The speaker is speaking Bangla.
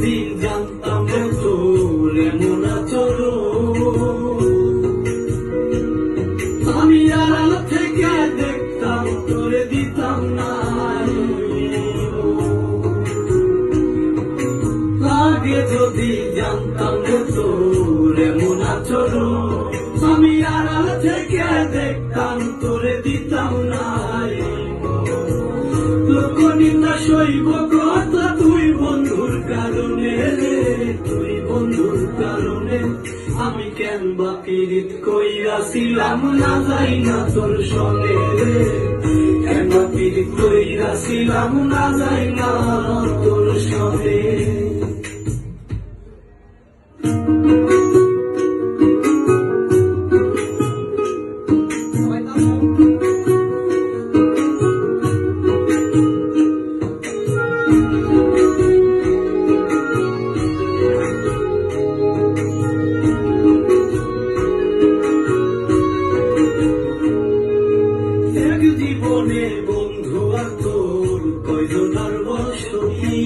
যদি জানতাম তোর এমন আচরণ, আমি আড়াল থেকে দেখতাম তোরে দিতাম না। আগে যদি জানতাম তোর এমন আচরণ, আমি আড়াল থেকে দেখতাম তোরে দিতাম না। লোকনিন্দা সইব কথা তুই বন্ধুর কারণে রে, তুই বন্ধুর কারণে। আমি কেন বা পীড়িত কইরাছিলাম না যাই না তোর সঙ্গে রে, কেন বা পীড়িত কইরাছিলাম না যাই না তোর সঙ্গে। জীবনে বন্ধু আর তোর কয়জনার বসতি,